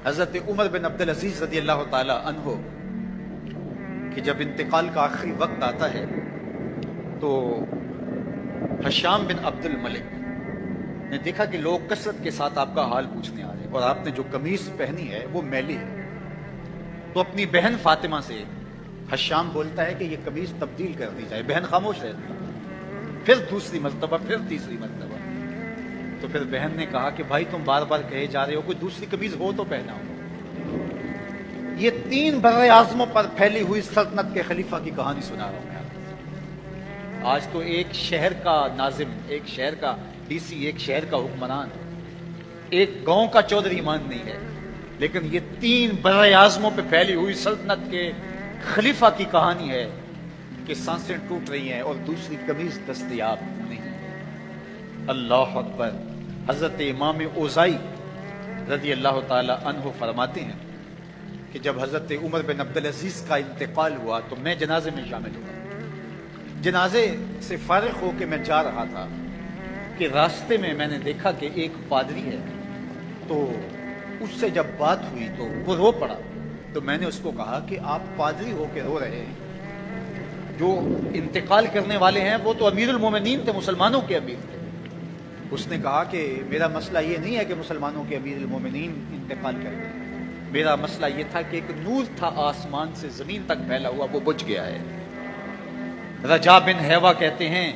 حضرت عمر بن عبدالعزیز رضی اللہ تعالی عنہ کہ جب انتقال کا آخری وقت آتا ہے تو ہشام بن عبد الملک نے دیکھا کہ لوگ کثرت کے ساتھ آپ کا حال پوچھنے آ رہے ہیں اور آپ نے جو قمیص پہنی ہے وہ میلی ہے، تو اپنی بہن فاطمہ سے ہشام بولتا ہے کہ یہ قمیص تبدیل کر دی جائے۔ بہن خاموش رہتی ہے، پھر دوسری مرتبہ، پھر تیسری مرتبہ، تو پھر بہن نے کہا کہ بھائی تم بار بار کہے جا رہے ہو، کوئی دوسری قمیص ہو تو پہنا ہو۔ یہ 3 بر اعظموں پر پھیلی ہوئی سلطنت کے خلیفہ کی کہانی سنا رہا ہوں میں آپ کو۔ آج تو ایک شہر کا ناظم، ایک شہر کا ڈی سی، ایک شہر کا حکمران، ایک گاؤں کا چودھری ایمان نہیں ہے، لیکن یہ 3 بر اعظموں پہ پھیلی ہوئی سلطنت کے خلیفہ کی کہانی ہے کہ سانسیں ٹوٹ رہی ہیں اور دوسری قمیص دستیاب نہیں۔ اللہ اکبر۔ حضرت امام اوزائی رضی اللہ تعالی عنہ فرماتے ہیں کہ جب حضرت عمر بن عبدالعزیز کا انتقال ہوا تو میں جنازے میں شامل ہوا۔ جنازے سے فارغ ہو کے میں جا رہا تھا کہ راستے میں میں نے دیکھا کہ ایک پادری ہے، تو اس سے جب بات ہوئی تو وہ رو پڑا، تو میں نے اس کو کہا کہ آپ پادری ہو کے رو رہے ہیں، جو انتقال کرنے والے ہیں وہ تو امیر المومنین تھے، مسلمانوں کے امیر تھے۔ اس نے کہا کہ میرا مسئلہ یہ نہیں ہے کہ مسلمانوں کے امیر المومنین انتقال کر گئے، میرا مسئلہ یہ تھا کہ ایک نور تھا آسمان سے زمین تک پھیلا ہوا، وہ بجھ گیا ہے۔ رجا بن حیوہ کہتے ہیں،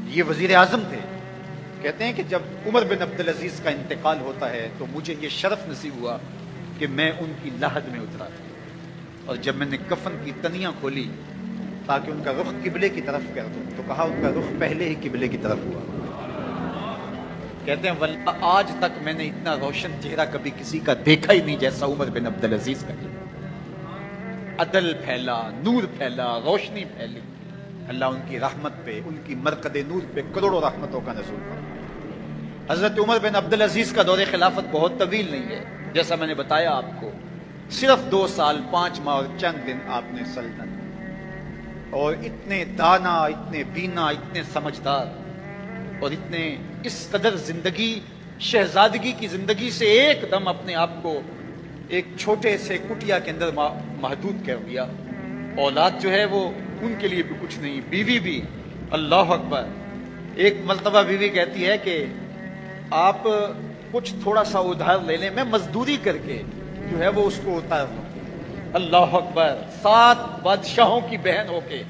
یہ وزیر اعظم تھے، کہتے ہیں کہ جب عمر بن عبدالعزیز کا انتقال ہوتا ہے تو مجھے یہ شرف نصیب ہوا کہ میں ان کی لحد میں اترا تھا، اور جب میں نے کفن کی تنیاں کھولی تاکہ ان کا رخ قبلے کی طرف کر دوں تو کہا ان کا رخ پہلے ہی قبلے کی طرف ہوا۔ کہتے ہیں واللہ آج تک میں نے اتنا روشن چہرہ کبھی کسی کا دیکھا ہی نہیں جیسا عمر بن عبدالعزیز کا۔ عدل پھیلا، نور پھیلا، روشنی پھیلی۔ اللہ ان کی رحمت پہ، ان کی مرقد نور پہ کروڑوں رحمتوں کا نزول فرمائے۔ حضرت عمر بن عبدالعزیز کا دور خلافت بہت طویل نہیں ہے، جیسا میں نے بتایا آپ کو، صرف 2 سال 5 ماہ اور چند دن آپ نے سلطنت، اور اتنے دانا، اتنے بینا، اتنے سمجھدار، اور اتنے اس قدر زندگی، شہزادگی کی زندگی سے ایک دم اپنے آپ کو ایک چھوٹے سے کٹیا کے اندر محدود کر دیا۔ اولاد جو ہے وہ ان کے لیے بھی کچھ نہیں، بیوی بھی، اللہ اکبر۔ ایک مرتبہ بیوی کہتی ہے کہ آپ کچھ تھوڑا سا ادھار لے لیں، میں مزدوری کر کے جو ہے وہ اس کو اتار دوں۔ اللہ اکبر۔ 7 بادشاہوں کی بہن ہو کے،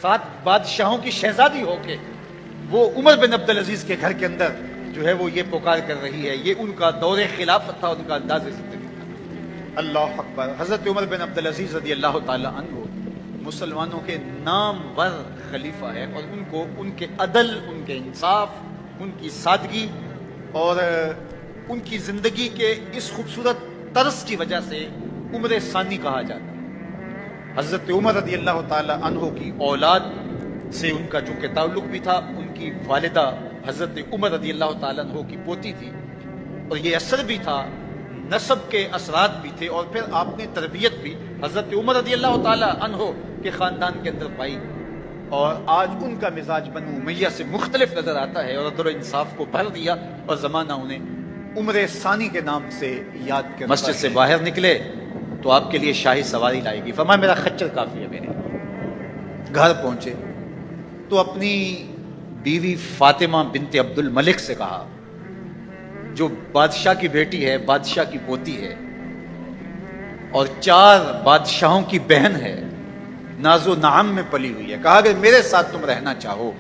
7 بادشاہوں کی شہزادی ہو کے وہ عمر بن عبدالعزیز کے گھر کے اندر جو ہے وہ یہ پکار کر رہی ہے۔ یہ ان کا دور خلافت تھا، ان کا انداز زندگی تھا۔ اللہ اکبر۔ حضرت عمر بن عبدالعزیز رضی اللہ تعالی عنہ مسلمانوں کے نامور خلیفہ ہے، اور ان کو ان کے عدل، ان کے انصاف، ان کی سادگی اور ان کی زندگی کے اس خوبصورت طرز کی وجہ سے عمر ثانی کہا جاتا ہے۔ حضرت عمر رضی اللہ تعالی عنہ کی اولاد سے ان کا چونکہ تعلق بھی تھا، ان کی والدہ حضرت عمر رضی اللہ تعالی عنہ کی پوتی تھی، اور یہ اثر بھی تھا، نسب کے اثرات بھی تھے، اور پھر آپ نے تربیت بھی حضرت عمر رضی اللہ تعالی عنہ کے خاندان کے اندر پائی، اور آج ان کا مزاج بنو امیہ سے مختلف نظر آتا ہے، اور عدل و انصاف کو بھر دیا، اور زمانہ انہیں عمر ثانی کے نام سے یاد کرتا ہے۔ مسجد سے باہر نکلے تو آپ کے لیے شاہی سواری لائے گی، فرمایا میرا خچر کافی ہے میرے۔ گھر پہنچے تو اپنی بیوی فاطمہ بنت عبد الملک سے کہا، جو بادشاہ کی بیٹی ہے، بادشاہ کی پوتی ہے، اور 4 بادشاہوں کی بہن ہے، ناز و نعم میں پلی ہوئی ہے، کہا اگر میرے ساتھ تم رہنا چاہو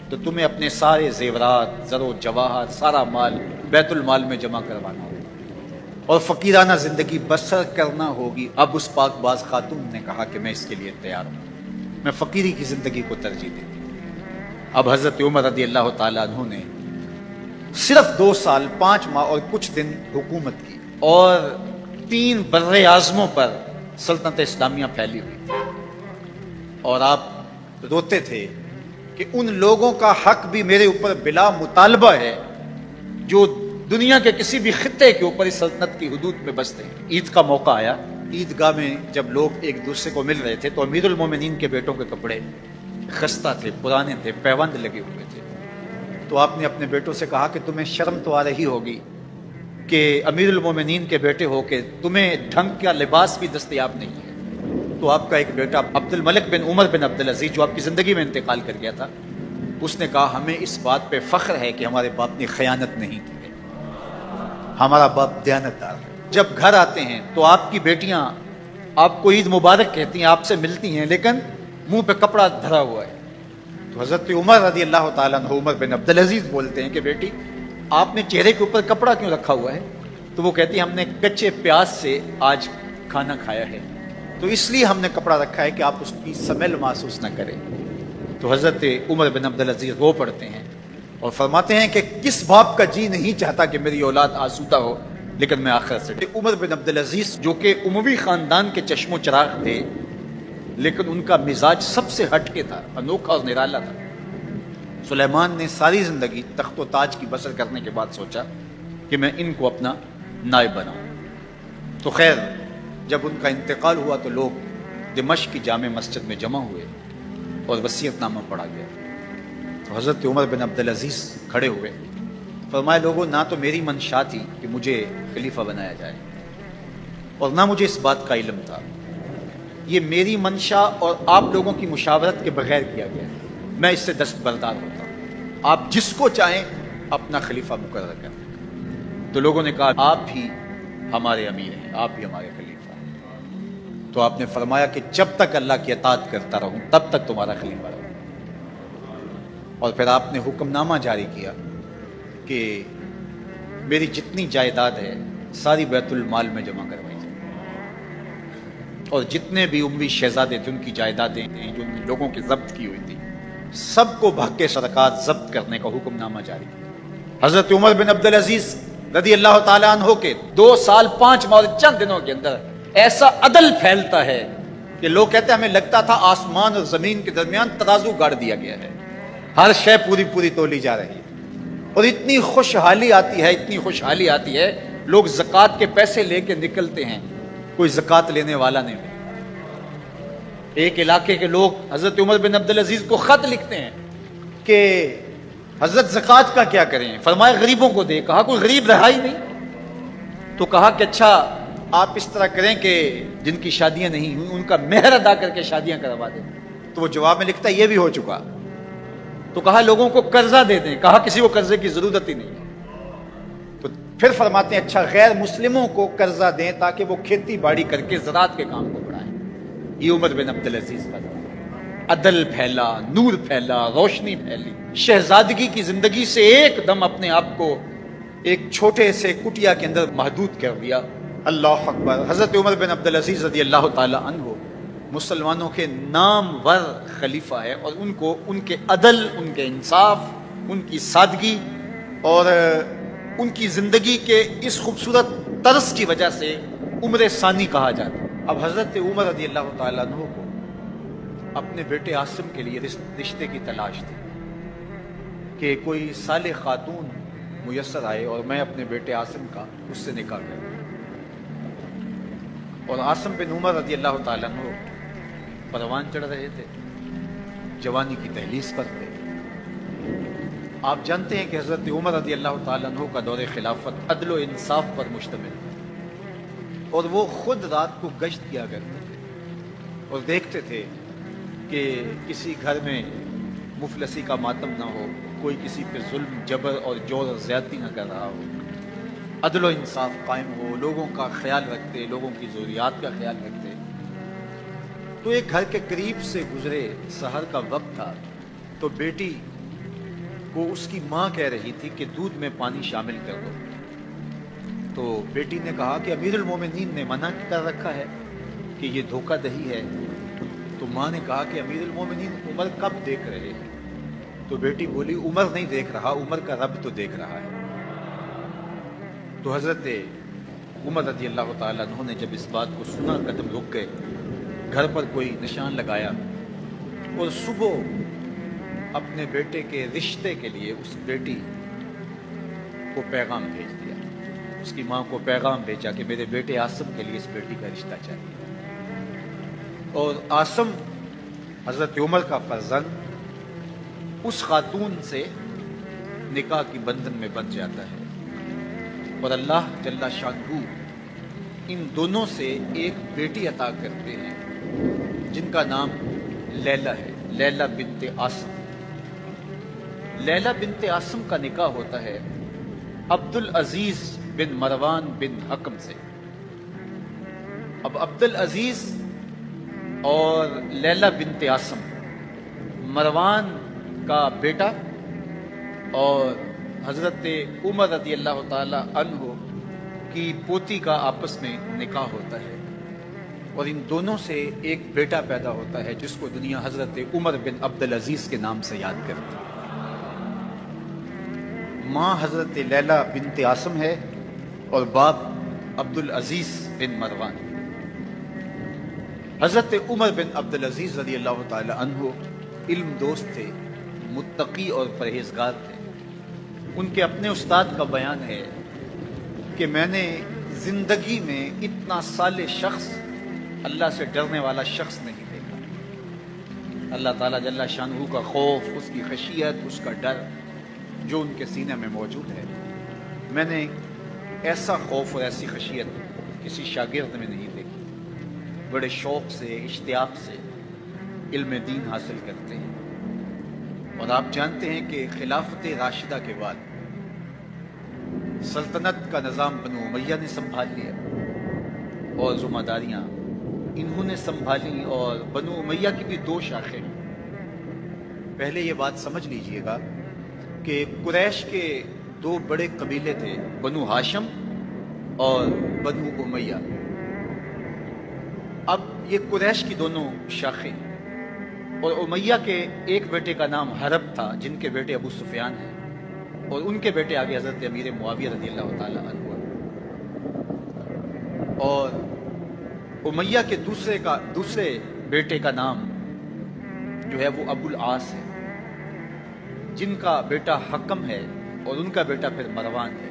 تو تمہیں اپنے سارے زیورات، زر و جواہر، سارا مال بیت المال میں جمع کروانا ہوگا اور فقیرانہ زندگی بسر کرنا ہوگی۔ اب اس پاک باز خاتون نے کہا کہ میں اس کے لیے تیار ہوں، میں فقیری کی زندگی کو ترجیح دیتی ہوں۔ اب حضرت عمر رضی اللہ تعالی عنہ نے صرف 2 سال 5 ماہ اور کچھ دن حکومت کی، اور 3 بر اعظموں پر سلطنت اسلامیہ پھیلی ہوئی تھی، اور آپ روتے تھے کہ ان لوگوں کا حق بھی میرے اوپر بلا مطالبہ ہے جو دنیا کے کسی بھی خطے کے اوپر اس سلطنت کی حدود میں بستے ہیں۔ عید کا موقع آیا، عیدگاہ میں جب لوگ ایک دوسرے کو مل رہے تھے تو امیر المومنین کے بیٹوں کے کپڑے خستہ تھے، پرانے تھے، پیوند لگے ہوئے تھے، تو آپ نے اپنے بیٹوں سے کہا کہ تمہیں شرم تو آ رہی ہوگی کہ امیر المومنین کے بیٹے ہو کہ تمہیں ڈھنگ کا لباس بھی دستیاب نہیں ہے، تو آپ کا ایک بیٹا عبد الملک بن عمر بن عبد العزیز جو آپ کی زندگی میں انتقال کر گیا تھا، اس نے کہا ہمیں اس بات پہ فخر ہے کہ ہمارے باپ نے خیانت نہیں کی ہے، ہمارا باپ دیانتدار ہے۔ جب گھر آتے ہیں تو آپ کی بیٹیاں آپ کو عید مبارک کہتی ہیں، آپ سے ملتی ہیں، لیکن منہ پہ کپڑا دھرا ہوا ہے۔ تو حضرت عمر رضی اللہ تعالیٰ عنہ، عمر بن عبد العزیز بولتے ہیں کہ بیٹی آپ نے چہرے کے اوپر کپڑا کیوں رکھا ہوا ہے؟ تو وہ کہتی ہیں ہم نے کچے پیاز سے آج کھانا کھایا ہے، تو اس لیے ہم نے کپڑا رکھا ہے کہ آپ اس کی سمیل محسوس نہ کریں۔ تو حضرت عمر بن عبد العزیز رو پڑتے ہیں اور فرماتے ہیں کہ کس باپ کا جی نہیں چاہتا کہ میری اولاد آسودہ ہو، لیکن میں آخر سے عمر بن عبد العزیز جو کہ اموی خاندان کے چشم و چراغ تھے، لیکن ان کا مزاج سب سے ہٹ کے تھا، انوکھا اور نرالا تھا۔ سلیمان نے ساری زندگی تخت و تاج کی بسر کرنے کے بعد سوچا کہ میں ان کو اپنا نائب بناؤں۔ تو خیر جب ان کا انتقال ہوا تو لوگ دمشق کی جامع مسجد میں جمع ہوئے اور وصیت نامہ پڑھا گیا۔ تو حضرت عمر بن عبد العزیز کھڑے ہوئے، فرمایا لوگوں نہ تو میری منشا تھی کہ مجھے خلیفہ بنایا جائے اور نہ مجھے اس بات کا علم تھا، یہ میری منشا اور آپ لوگوں کی مشاورت کے بغیر کیا گیا ہے، میں اس سے دستبردار ہوتا ہوں، آپ جس کو چاہیں اپنا خلیفہ مقرر کریں۔ تو لوگوں نے کہا آپ ہی ہمارے امیر ہیں، آپ ہی ہمارے خلیفہ ہیں۔ تو آپ نے فرمایا کہ جب تک اللہ کی اطاعت کرتا رہوں تب تک تمہارا خلیفہ رہوں۔ اور پھر آپ نے حکم نامہ جاری کیا کہ میری جتنی جائیداد ہے ساری بیت المال میں جمع کروائی جائے، اور جتنے بھی اموی شہزادے تھے ان کی جائیدادیں ہیں جو لوگوں کی ضبط کی ہوئی تھی، سب کو بھگ سرکار ضبط کرنے کا حکم نامہ جاری کیا۔ حضرت عمر بن عبد العزیز رضی اللہ تعالیٰ عنہ کے 2 سال 5 ماہ اور چند دنوں کے اندر ایسا عدل پھیلتا ہے کہ لوگ کہتے ہیں ہمیں لگتا تھا آسمان اور زمین کے درمیان ترازو گاڑ دیا گیا ہے، ہر شے پوری پوری تولی جا رہی ہے، اور اتنی خوشحالی آتی ہے لوگ زکوٰۃ کے پیسے لے کے نکلتے ہیں، کوئی زکوٰۃ لینے والا نہیں ہے۔ ایک علاقے کے لوگ حضرت عمر بن عبد العزیز کو خط لکھتے ہیں کہ حضرت زکوٰۃ کا کیا کریں؟ فرمایا غریبوں کو دے۔ کہا کوئی غریب رہا ہی نہیں، تو کہا کہ اچھا آپ اس طرح کریں کہ جن کی شادیاں نہیں ہوئی ان کا مہر ادا کر کے شادیاں کروا دیں۔ تو وہ جواب میں لکھتا ہے یہ بھی ہو چکا۔ تو کہا لوگوں کو قرضہ دے دیں۔ کہا کسی کو قرضے کی ضرورت ہی نہیں۔ تو پھر فرماتے ہیں اچھا غیر مسلموں کو قرضہ دیں تاکہ وہ کھیتی باڑی کر کے زراعت کے کام کو بڑھائیں۔ یہ عمر بن عبد العزیز کا عدل پھیلا، نور پھیلا، روشنی پھیلی، شہزادگی کی زندگی سے ایک دم اپنے آپ کو ایک چھوٹے سے کٹیا کے اندر محدود کر دیا۔ اللہ اکبر۔ حضرت عمر بن عبد العزیز رضی اللہ تعالی عنہ مسلمانوں کے نامور خلیفہ ہے، اور ان کو ان کے عدل، ان کے انصاف، ان کی سادگی اور ان کی زندگی کے اس خوبصورت طرز کی وجہ سے عمر ثانی کہا جاتا ہے۔ اب حضرت عمر رضی اللہ تعالیٰ عنہ کو اپنے بیٹے عاصم کے لیے رشتے کی تلاش تھی کہ کوئی صالح خاتون میسر آئے اور میں اپنے بیٹے عاصم کا اس سے نکاح کروں۔ اور عاصم بن عمر رضی اللہ تعالیٰ عنہ پروان چڑھ رہے تھے، جوانی کی دہلیز پر تھے۔ آپ جانتے ہیں کہ حضرت عمر رضی اللہ تعالیٰ عنہ کا دور خلافت عدل و انصاف پر مشتمل ہے، اور وہ خود رات کو گشت کیا کرتے تھے اور دیکھتے تھے کہ کسی گھر میں مفلسی کا ماتم نہ ہو، کوئی کسی پہ ظلم، جبر اور جور اور زیادتی نہ کر رہا ہو، عدل و انصاف قائم ہو، لوگوں کا خیال رکھتے، لوگوں کی ضروریات کا خیال رکھتے۔ تو ایک گھر کے قریب سے گزرے، سحر کا وقت تھا، تو بیٹی کو اس کی ماں کہہ رہی تھی کہ دودھ میں پانی شامل کر دو۔ تو بیٹی نے کہا کہ امیر المومنین نے منع کر رکھا ہے کہ یہ دھوکہ دہی ہے۔ تو ماں نے کہا کہ امیر المومنین عمر کب دیکھ رہے ہیں؟ تو بیٹی بولی عمر نہیں دیکھ رہا، عمر کا رب تو دیکھ رہا ہے۔ تو حضرت عمر رضی اللہ تعالیٰ عنہ نے جب اس بات کو سنا قدم رک گئے، گھر پر کوئی نشان لگایا اور صبح اپنے بیٹے کے رشتے کے لیے اس بیٹی کو پیغام بھیج دیا، اس کی ماں کو پیغام بھیجا کہ میرے بیٹے عاصم کے لیے اس بیٹی کا رشتہ چاہیے۔ اور عاصم حضرت عمر کا فرزند اس خاتون سے نکاح کی بندھن میں بندھ جاتا ہے، اور اللہ جل شانہ ان دونوں سے ایک بیٹی عطا کرتے ہیں جن کا نام لیلا ہے، لیلا بنت عاصم۔ لیلا بنت عاصم کا نکاح ہوتا ہے عبد العزیز بن مروان بن حکم سے۔ اب عبد العزیز اور لیلا بنت عاصم مروان کا بیٹا اور حضرت عمر رضی اللہ تعالی عنہ کی پوتی کا آپس میں نکاح ہوتا ہے، اور ان دونوں سے ایک بیٹا پیدا ہوتا ہے جس کو دنیا حضرت عمر بن عبد العزیز کے نام سے یاد کرتی ہے۔ ماں حضرت لیلا بنت عاصم ہے اور باپ عبد العزیز بن مروان۔ حضرت عمر بن عبد العزیز رضی اللہ تعالی عنہ علم دوست تھے، متقی اور پرہیزگار تھے۔ ان کے اپنے استاد کا بیان ہے کہ میں نے زندگی میں اتنا صالح شخص، اللہ سے ڈرنے والا شخص نہیں دیکھا۔ اللہ تعالیٰ جل شانہ کا خوف، اس کی خشیت، اس کا ڈر جو ان کے سینے میں موجود ہے، میں نے ایسا خوف اور ایسی خشیت کسی شاگرد میں نہیں دیکھی۔ بڑے شوق سے، اشتیاق سے علم دین حاصل کرتے ہیں۔ اور آپ جانتے ہیں کہ خلافت راشدہ کے بعد سلطنت کا نظام بنو امیہ نے سنبھال لیا اور ذمہ داریاں انہوں نے سنبھالی، اور بنو امیہ کی بھی دو شاخیں۔ پہلے یہ بات سمجھ لیجئے گا کہ قریش کے دو بڑے قبیلے تھے، بنو ہاشم اور بنو امیہ۔ اب یہ قریش کی دونوں شاخیں، اور امیہ کے ایک بیٹے کا نام حرب تھا جن کے بیٹے ابو سفیان ہیں، اور ان کے بیٹے آگے حضرت امیر معاویہ رضی اللہ تعالی عنہ۔ اور امیہ کے دوسرے بیٹے کا نام جو ہے وہ ابو العاص ہے، جن کا بیٹا حکم ہے اور ان کا بیٹا پھر مروان ہے۔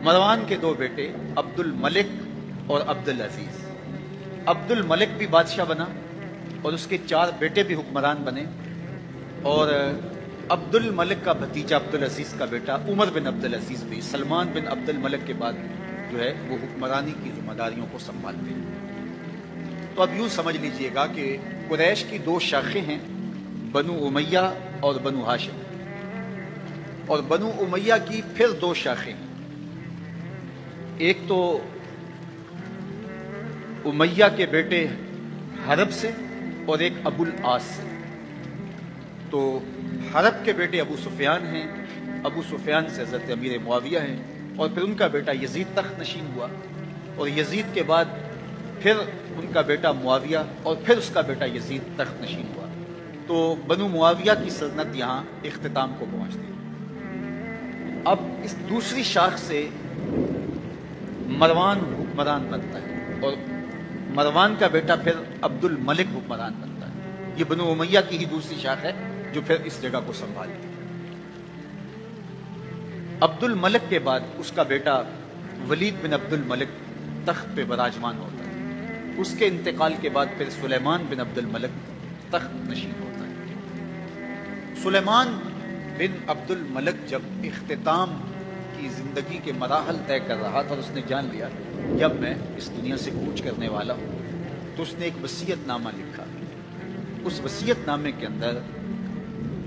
مروان کے دو بیٹے عبد الملک اور عبد العزیز۔ عبد الملک بھی بادشاہ بنا اور اس کے 4 بیٹے بھی حکمران بنے، اور عبد الملک کا بھتیجا عبد العزیز کا بیٹا عمر بن عبد العزیز بھی سلمان بن عبد الملک کے بعد جو ہے وہ حکمرانی کی ذمہ داریوں کو سنبھالتے ہیں۔ تو اب یوں سمجھ لیجئے گا کہ قریش کی دو شاخیں ہیں، بنو امیہ اور بنو ہاشم، اور بنو امیہ کی پھر دو شاخیں ہیں، ایک تو امیہ کے بیٹے حرب سے اور ایک ابو العاص سے۔ تو حرب کے بیٹے ابو سفیان ہیں، ابو سفیان سے حضرت امیر معاویہ ہیں، اور پھر ان کا بیٹا یزید تخت نشین ہوا، اور یزید کے بعد پھر ان کا بیٹا معاویہ، اور پھر اس کا بیٹا یزید تخت نشین ہوا۔ تو بنو معاویہ کی سلطنت یہاں اختتام کو پہنچتی ہے۔ اب اس دوسری شاخ سے مروان حکمران بنتا ہے، اور مروان کا بیٹا پھر عبد الملک حکمران بنتا ہے۔ یہ بنو امیہ کی ہی دوسری شاخ ہے جو پھر اس جگہ کو سنبھالتی ہے۔ عبد الملک کے بعد اس کا بیٹا ولید بن عبد الملک تخت پہ براجمان ہوتا ہے۔ اس کے انتقال کے بعد پھر سلیمان بن عبد الملک تخت نشین ہوتا ہے۔ سلیمان بن عبد الملک جب اختتام کی زندگی کے مراحل طے کر رہا تھا، اور اس نے جان لیا جب میں اس دنیا سے کوچ کرنے والا ہوں، تو اس نے ایک وصیت نامہ لکھا۔ اس وصیت نامے کے اندر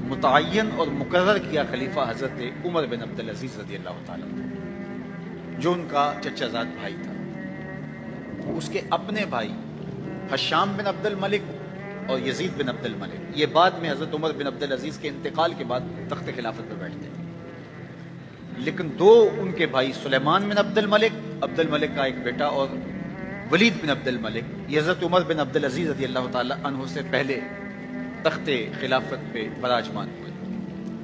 متعین اور مقرر کیا خلیفہ حضرت عمر بن عبد العزیز رضی اللہ تعالیٰ عنہ، جو ان کا چچا زاد بھائی تھا۔ اس کے اپنے بھائی ہشام بن عبد الملک اور یزید بن عبد الملک، یہ بعد میں حضرت عمر بن عبد العزیز کے انتقال کے بعد تخت خلافت پر بیٹھتے ہیں، لیکن دو ان کے بھائی سلیمان بن عبد الملک کا ایک بیٹا، اور ولید بن عبد الملک، یہ حضرت عمر بن عبد العزیز رضی اللہ تعالی عنہ سے پہلے تخت خلافت پہ براجمان ہوئے۔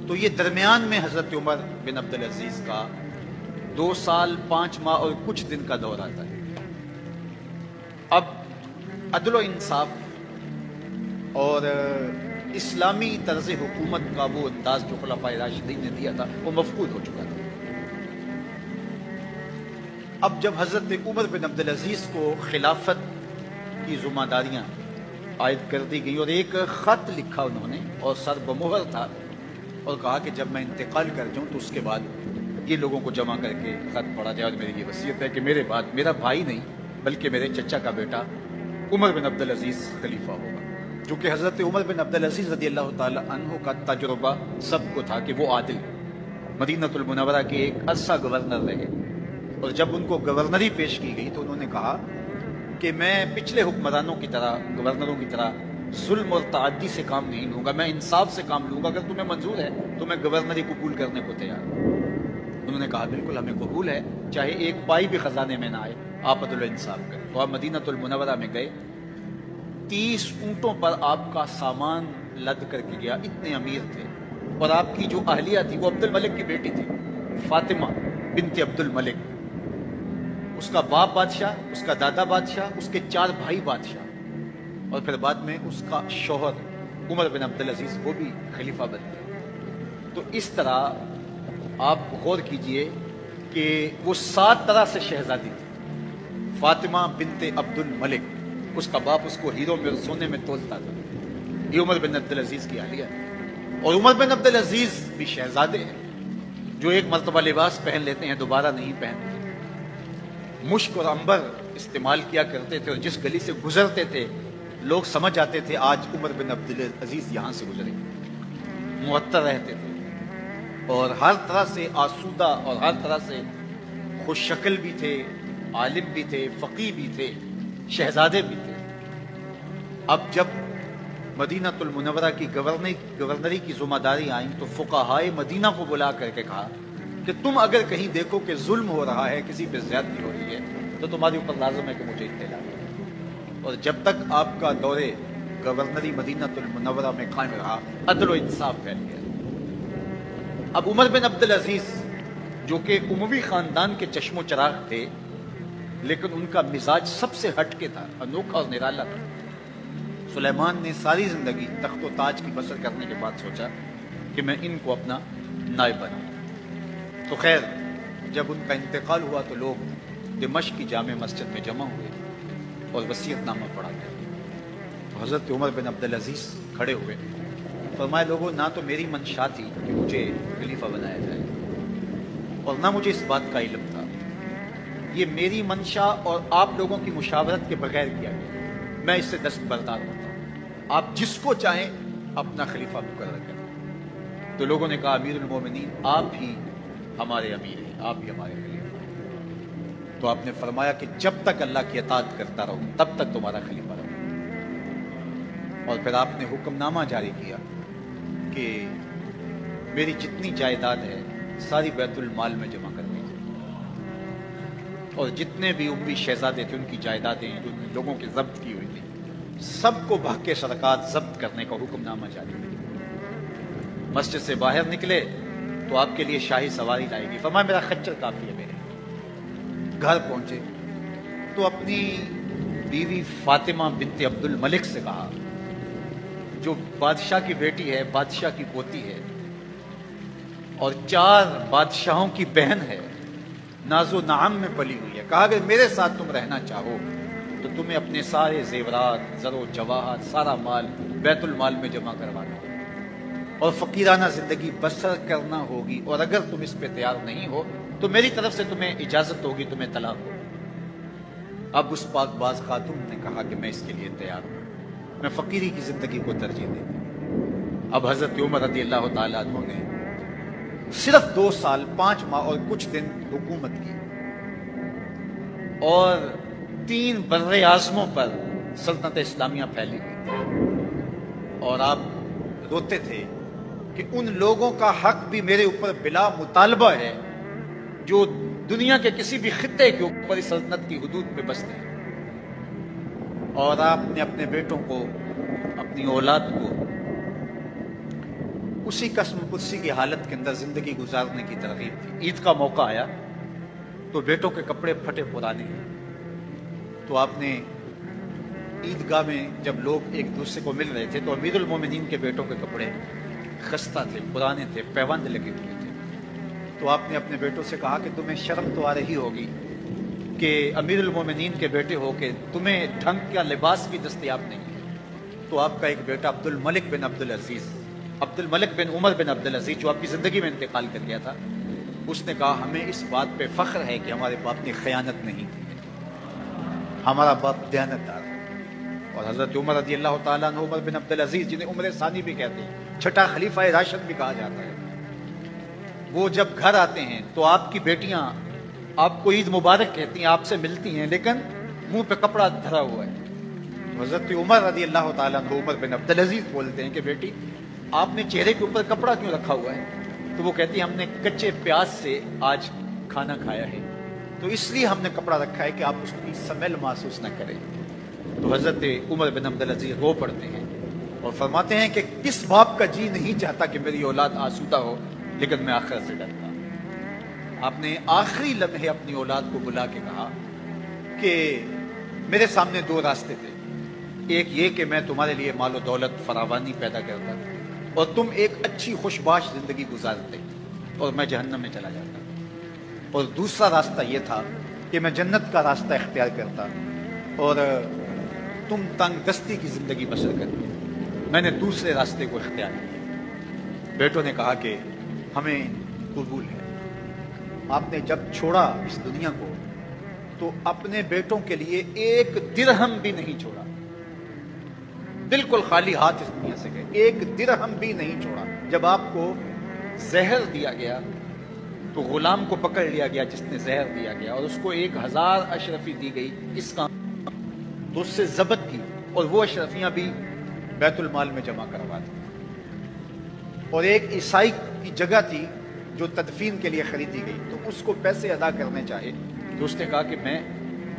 تو یہ درمیان میں حضرت عمر بن عبد العزیز کا 2 سال 5 ماہ اور کچھ دن کا دور آتا ہے۔ اب عدل و انصاف اور اسلامی طرز حکومت کا وہ انداز جو خلفائے راشدین نے دیا تھا وہ مفقود ہو چکا تھا۔ اب جب حضرت عمر بن عبد العزیز کو خلافت کی ذمہ داریاں عائد کر دی گئی، اور ایک خط لکھا انہوں نے اور سر بمہر تھا، اور کہا کہ جب میں انتقال کر جاؤں تو اس کے بعد یہ لوگوں کو جمع کر کے خط پڑھا جائے، اور میری یہ وصیت ہے کہ میرے بعد میرا بھائی نہیں بلکہ میرے چچا کا بیٹا عمر بن عبدالعزیز خلیفہ ہوگا، جو کہ حضرت عمر بن عبدالعزیز رضی اللہ تعالی عنہ کا تجربہ سب کو تھا کہ وہ عادل مدینہ المنورہ کے ایک عرصہ گورنر رہے، اور جب ان کو گورنری پیش کی گئی تو انہوں نے کہا کہ میں پچھلے حکمرانوں کی طرح، گورنروں کی طرح ظلم اور تعدی سے کام نہیں لوں گا، میں انصاف سے کام لوں گا، اگر تمہیں منظور ہے تو میں گورنری قبول کرنے کو تیار ہوں۔ انہوں نے کہا بالکل ہمیں قبول ہے، چاہے ایک پائی بھی خزانے میں نہ آئے، آپ عدل و انصاف کریں۔ تو آپ مدینہ المنورہ میں گئے، 30 اونٹوں پر آپ کا سامان لد کر کے گیا، اتنے امیر تھے، اور آپ کی جو اہلیہ تھی وہ عبد الملک کی بیٹی تھی، فاطمہ بنت عبد الملک، اس کا باپ بادشاہ، اس کا دادا بادشاہ، اس کے 4 بھائی بادشاہ، اور پھر بعد میں اس کا شوہر عمر بن عبدالعزیز وہ بھی خلیفہ بن گئے۔ تو اس طرح آپ غور کیجئے کہ وہ 7 طرح سے شہزادی تھی۔ فاطمہ بنت عبد الملک، اس کا باپ اس کو ہیروں میں اور سونے میں تولتا تھا، یہ عمر بن عبدالعزیز کی اہلیہ ہے۔ اور عمر بن عبدالعزیز بھی شہزادے ہیں جو ایک مرتبہ لباس پہن لیتے ہیں دوبارہ نہیں پہنتے، مشک اور عنبر استعمال کیا کرتے تھے، اور جس گلی سے گزرتے تھے لوگ سمجھ جاتے تھے آج عمر بن عبدالعزیز یہاں سے گزرے، معطر رہتے تھے، اور ہر طرح سے آسودہ اور ہر طرح سے خوش شکل بھی تھے، عالم بھی تھے، فقیہ بھی تھے، شہزادے بھی تھے۔ اب جب مدینہ المنورہ کی گورنری کی ذمہ داری آئیں تو فقہائے مدینہ کو بلا کر کے کہا کہ تم اگر کہیں دیکھو کہ ظلم ہو رہا ہے، کسی پہ زیادتی ہو رہی ہے، تو تمہارے اوپر لازم ہے کہ مجھے اطلاع دو۔ اور جب تک آپ کا دور گورنری مدینہ المنورہ میں قائم رہا، عدل و انصاف پھیل گیا۔ اب عمر بن عبدالعزیز جو کہ اموی خاندان کے چشم و چراغ تھے، لیکن ان کا مزاج سب سے ہٹ کے تھا، انوکھا اور نرالا تھا۔ سلیمان نے ساری زندگی تخت و تاج کی بسر کرنے کے بعد سوچا کہ میں ان کو اپنا نائب بناؤں۔ تو خیر جب ان کا انتقال ہوا تو لوگ دمشق کی جامع مسجد میں جمع ہوئے اور وصیت نامہ پڑھا گیا۔ تو حضرت عمر بن عبدالعزیز کھڑے ہوئے، فرمایا لوگوں نہ تو میری منشا تھی کہ مجھے خلیفہ بنایا جائے، اور نہ مجھے اس بات کا علم تھا، یہ میری منشا اور آپ لوگوں کی مشاورت کے بغیر کیا گیا، میں اس سے دستبردار ہوتا ہوں، آپ جس کو چاہیں اپنا خلیفہ مقرر کریں۔ تو لوگوں نے کہا امیر المومنین آپ ہی ہمارے امیر ہیں، آپ ہی ہمارے خلیفہ ہیں۔ تو آپ نے فرمایا کہ جب تک اللہ کی اطاعت کرتا رہوں تب تک تمہارا خلیفہ رہوں۔ اور پھر آپ نے حکم نامہ جاری کیا کہ میری جتنی جائیداد ہے ساری بیت المال میں جمع کر دیجیے، اور جتنے بھی اموی شہزادے تھے ان کی جائیدادیں جو لوگوں کی ضبط کی ہوئی تھی سب کو بحق صدقات ضبط کرنے کا حکم نامہ جاری کیا۔ مسجد سے باہر نکلے تو آپ کے لیے شاہی سواری لائے گی، فرمایا میرا خچر کافی ہے میرے۔ گھر پہنچے تو اپنی بیوی فاطمہ بنت عبد الملک سے کہا، جو بادشاہ کی بیٹی ہے، بادشاہ کی پوتی ہے، اور 4 بادشاہوں کی بہن ہے، ناز و نعم میں پلی ہوئی ہے، کہا کہ میرے ساتھ تم رہنا چاہو تو تمہیں اپنے سارے زیورات، زر و جواہر، سارا مال بیت المال میں جمع کروانا ہوگا اور فقیرانہ زندگی بسر کرنا ہوگی، اور اگر تم اس پہ تیار نہیں ہو تو میری طرف سے تمہیں اجازت ہوگی، تمہیں طلاق ہوگی۔ اب اس پاک باز خاتون نے کہا کہ میں اس کے لیے تیار ہوں، میں فقیری کی زندگی کو ترجیح دیتی ہوں۔ اب حضرت عمر رضی اللہ تعالیٰ عنہ نے صرف 2 سال 5 ماہ اور کچھ دن حکومت کی، اور 3 بر اعظموں پر سلطنت اسلامیہ پھیلی ہوئی تھی، اور آپ روتے تھے کہ ان لوگوں کا حق بھی میرے اوپر بلا مطالبہ ہے جو دنیا کے کسی بھی خطے کے اوپر اس سلطنت کی حدود میں بستے ہیں۔ اور آپ نے اپنے بیٹوں کو، اپنی اولاد کو اسی قسم پرسی کی حالت کے اندر زندگی گزارنے کی ترغیب تھی۔ عید کا موقع آیا تو بیٹوں کے کپڑے پھٹے پرانے، تو آپ نے عیدگاہ میں جب لوگ ایک دوسرے کو مل رہے تھے تو امیر المومنین کے بیٹوں کے کپڑے خستہ تھے، پرانے تھے، پیوند لگے ہوئے تھے، تو آپ نے اپنے بیٹوں سے کہا کہ تمہیں شرم تو آ رہی ہوگی کہ امیر المومنین کے بیٹے ہو کے تمہیں ڈھنگ کا لباس بھی دستیاب نہیں ہے۔ تو آپ کا ایک بیٹا عبد الملک بن عبدالعزیز، عبد الملک بن عمر بن عبدالعزیز جو آپ کی زندگی میں انتقال کر گیا تھا، اس نے کہا ہمیں اس بات پہ فخر ہے کہ ہمارے باپ نے خیانت نہیں کی، ہمارا باپ دیانتدار ہے۔ اور حضرت عمر رضی اللہ تعالیٰ عنہ، عمر بن عبدالعزیز جنہیں عمر ثانی بھی کہتے ہیں، چھٹا خلیفہ راشد بھی کہا جاتا ہے، وہ جب گھر آتے ہیں تو آپ کی بیٹیاں آپ کو عید مبارک کہتی ہیں، آپ سے ملتی ہیں، لیکن منہ پہ کپڑا دھرا ہوا ہے۔ تو حضرت عمر رضی اللہ تعالیٰ عنہ عمر بن عبدالعزیز بولتے ہیں کہ بیٹی آپ نے چہرے کے اوپر کپڑا کیوں رکھا ہوا ہے؟ تو وہ کہتی ہیں ہم نے کچے پیاز سے آج کھانا کھایا ہے، تو اس لیے ہم نے کپڑا رکھا ہے کہ آپ اس کی سمیل محسوس نہ کریں۔ تو حضرت عمر بن عبدالعزیز رو پڑتے ہیں اور فرماتے ہیں کہ کس باپ کا جی نہیں چاہتا کہ میری اولاد آسودہ ہو، لیکن میں آخرت سے ڈرتا ہوں۔ آپ نے آخری لمحے اپنی اولاد کو بلا کے کہا کہ میرے سامنے دو راستے تھے، ایک یہ کہ میں تمہارے لیے مال و دولت فراوانی پیدا کرتا اور تم ایک اچھی خوشباش زندگی گزارتے اور میں جہنم میں چلا جاتا، اور دوسرا راستہ یہ تھا کہ میں جنت کا راستہ اختیار کرتا اور تم تنگ دستی کی زندگی بسر کرتے۔ میں نے دوسرے راستے کو اختیار کیا۔ بیٹوں نے کہا کہ ہمیں قبول ہے۔ آپ نے جب چھوڑا اس دنیا کو تو اپنے بیٹوں کے لیے ایک درہم بھی نہیں چھوڑا، بالکل خالی ہاتھ اس دنیا سے گئے، ایک درہم بھی نہیں چھوڑا۔ جب آپ کو زہر دیا گیا تو غلام کو پکڑ لیا گیا جس نے زہر دیا گیا، اور اس کو 1000 اشرفی دی گئی اس کام، تو اس سے ضبط کی اور وہ اشرفیاں بھی بیت المال میں جمع کروا دی۔ اور ایک عیسائی کی جگہ تھی جو تدفین کے لیے خریدی گئی، تو اس کو پیسے ادا کرنے چاہے تو اس نے کہا کہ میں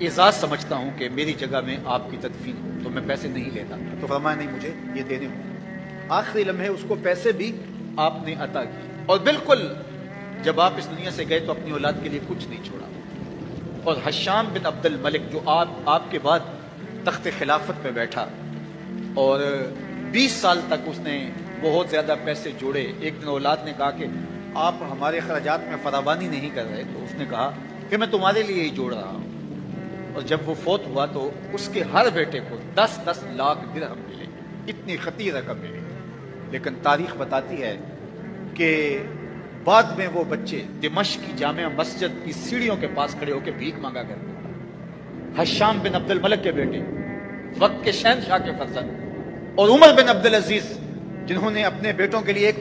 اعزاز سمجھتا ہوں کہ میری جگہ میں آپ کی تدفین ہو، تو میں پیسے نہیں لیتا۔ تو فرمایا نہیں، مجھے یہ دینے ہوں۔ آخری لمحے اس کو پیسے بھی آپ نے عطا کی، اور بالکل جب آپ اس دنیا سے گئے تو اپنی اولاد کے لیے کچھ نہیں چھوڑا۔ اور حشام بن عبد الملک جو آپ کے بعد تخت خلافت پہ بیٹھا اور 20 سال تک اس نے بہت زیادہ پیسے جوڑے، ایک دن اولاد نے کہا کہ آپ ہمارے اخراجات میں فراوانی نہیں کر رہے، تو اس نے کہا کہ میں تمہارے لیے ہی جوڑ رہا ہوں۔ اور جب وہ فوت ہوا تو اس کے ہر بیٹے کو 10-10 لاکھ درہم ملے، اتنی خطیر رقم ملی۔ لیکن تاریخ بتاتی ہے کہ بعد میں وہ بچے دمشق کی جامع مسجد کی سیڑھیوں کے پاس کھڑے ہو کے بھیک مانگا کرتے تھے۔ حشام بن عبد الملک کے بیٹے، وقت کے شہنشاہ کے فرزند، اور عمر بن عبدالعزیز جنہوں نے اپنے بیٹوں کے لیے ایک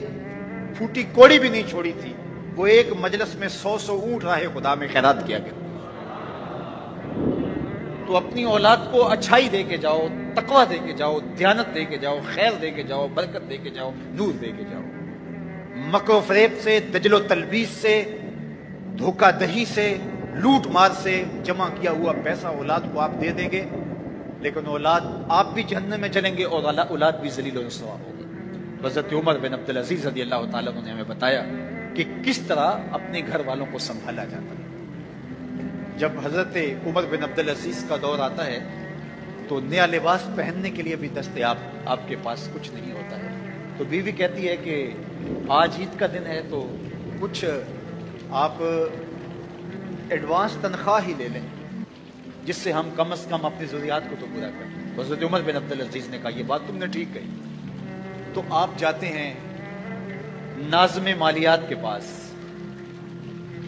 پھوٹی کوڑی بھی نہیں چھوڑی تھی، وہ ایک مجلس میں 100 اونٹ راہ خدا میں خیرات کیا کرتے۔ تو اپنی اولاد کو اچھائی دے کے جاؤ، تقوی دے کے جاؤ، دیانت دے کے جاؤ، خیر دے کے جاؤ، برکت دے کے جاؤ، نور دے کے جاؤ۔ مکر و فریب سے، دجل و تلبیس سے، دھوکہ دہی سے، لوٹ مار سے جمع کیا ہوا پیسہ اولاد کو آپ دے دیں گے، لیکن اولاد آپ بھی جہنم میں چلیں گے اور اولاد بھی ذلیل و رسوا ہوگی۔ حضرت عمر بن عبدالعزیز رضی اللہ تعالیٰ عنہ نے ہمیں بتایا کہ کس طرح اپنے گھر والوں کو سنبھالا جاتا ہے۔ جب حضرت عمر بن عبدالعزیز کا دور آتا ہے تو نیا لباس پہننے کے لیے بھی دستیاب آپ کے پاس کچھ نہیں ہوتا ہے، تو بیوی کہتی ہے کہ آج عید کا دن ہے تو کچھ آپ ایڈوانس تنخواہ ہی لے لیں جس سے ہم کم از کم اپنی ضروریات کو تو پورا کریں۔ تو حضرت عمر بن عبدالعزیز نے کہا یہ بات تم نے ٹھیک کہی۔ تو آپ جاتے ہیں ناظم مالیات کے پاس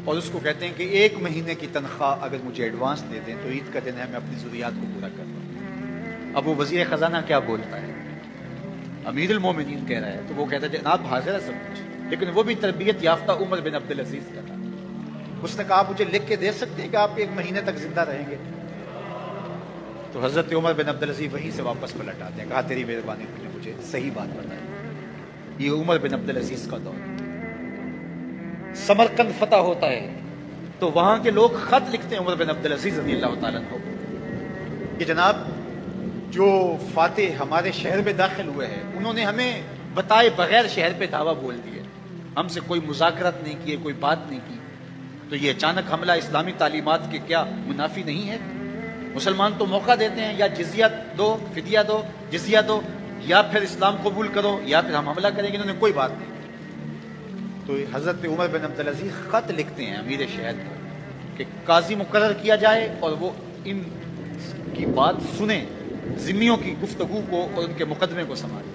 اور اس کو کہتے ہیں کہ 1 مہینے کی تنخواہ اگر مجھے ایڈوانس دے دیں تو عید کا دن ہے، میں اپنی ضروریات کو پورا کرتا ہوں۔ اب وہ وزیر خزانہ کیا بولتا ہے؟ امیر المومنین کہہ رہا ہے، تو وہ کہتا ہے جناب حاضر ہے سب کچھ، لیکن وہ بھی تربیت یافتہ عمر بن عبدالعزیز کا تھا۔ اس نے کہا آپ مجھے لکھ کے دے سکتے ہیں کہ آپ 1 مہینے تک زندہ رہیں گے؟ تو حضرت عمر بن عبدالعزیز وہیں سے واپس پلٹ آتے ہیں، کہا تیری مہربانی، تم نے مجھے صحیح بات بتائی۔ یہ عمر بن عبدالعزیز کا دور۔ سمرقند فتح ہوتا ہے تو وہاں کے لوگ خط لکھتے ہیں عمر بن عبدالعزیز رضی اللہ تعالیٰ عنہ کہ جناب جو فاتح ہمارے شہر میں داخل ہوئے ہیں انہوں نے ہمیں بتائے بغیر شہر پہ دھاوا بول دیے، ہم سے کوئی مذاکرات نہیں کیے، کوئی بات نہیں کی، تو یہ اچانک حملہ اسلامی تعلیمات کے کیا منافی نہیں ہے؟ مسلمان تو موقع دیتے ہیں، یا جزیہ دو، فدیہ دو، جزیہ دو، یا پھر اسلام قبول کرو یا پھر ہم حملہ کریں گے۔ انہوں نے کوئی بات نہیں۔ تو حضرت عمر بن عبدالعزیز خط لکھتے ہیں امیر شہر کو کہ قاضی مقرر کیا جائے اور وہ ان کی بات سنیں، ذمیوں کی گفتگو کو اور ان کے مقدمے کو سنبھالے۔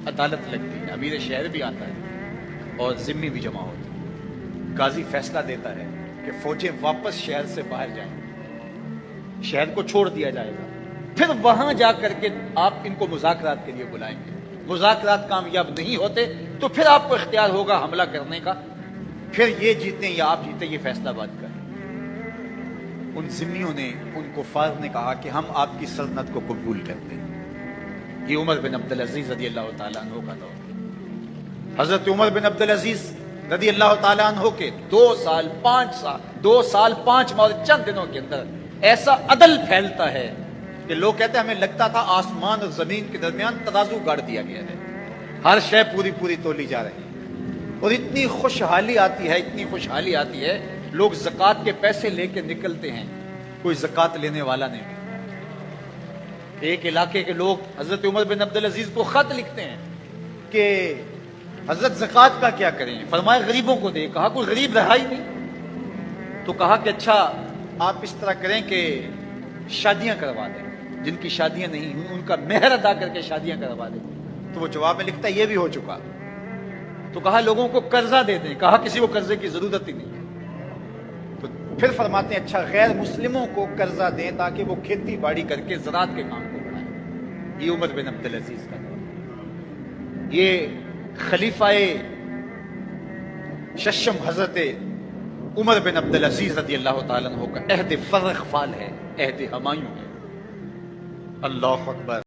عدالت لگتی ہے، امیر شہر بھی آتا ہے اور ذمی بھی جمع ہوتے ہیں۔ قاضی فیصلہ دیتا ہے کہ فوجیں واپس شہر سے باہر جائیں، شہر کو چھوڑ دیا جائے گا، پھر وہاں جا کر کے آپ ان کو مذاکرات کے لیے بلائیں گے، مذاکرات کامیاب نہیں ہوتے تو پھر آپ کو اختیار ہوگا حملہ کرنے کا، پھر یہ جیتیں یا آپ جیتیں، یہ فیصلہ بات کریں۔ ان ذمیوں نے، ان کفار نے کہا کہ ہم آپ کی سلطنت کو قبول کرتے ہیں۔ یہ عمر بن عبدالعزیز رضی اللہ تعالیٰ عنہ کا دور۔ حضرت عمر بن عبدالعزیز رضی اللہ تعالیٰ عنہ کے 2 سال 5 ماہ اور چند دنوں کے اندر ایسا عدل پھیلتا ہے کہ لوگ کہتے ہیں ہمیں لگتا تھا آسمان اور زمین کے درمیان ترازو گاڑ دیا گیا ہے، ہر شے پوری تولی جا رہی ہے، اور اتنی خوشحالی آتی ہے لوگ زکوٰۃ کے پیسے لے کے نکلتے ہیں، کوئی زکوٰۃ لینے والا نہیں۔ ایک علاقے کے لوگ حضرت عمر بن عبدالعزیز کو خط لکھتے ہیں کہ حضرت زکوٰۃ کا کیا کریں؟ فرمایا غریبوں کو دے۔ کہا کوئی غریب رہا ہی نہیں، تو کہا کہ اچھا آپ اس طرح کریں کہ شادیاں کروا دیں، جن کی شادیاں نہیں ہوئی ان کا مہر ادا کر کے شادیاں کروا دیں۔ تو وہ جواب میں لکھتا ہے یہ بھی ہو چکا۔ تو کہا لوگوں کو قرضہ دے دیں، کہا کسی کو قرضے کی ضرورت ہی نہیں۔ تو پھر فرماتے ہیں اچھا غیر مسلموں کو قرضہ دیں تاکہ وہ کھیتی باڑی کر کے زراعت کے کام کو بڑھائیں۔ یہ عمر بن عبدالعزیز کا دور۔ یہ خلیفہ ششم حضرت عمر بن عبدالعزیز رضی اللہ تعالیٰ عنہ کا عہد فرخ فال ہے، عہد ہمایوں ہے۔ اللہ اکبر۔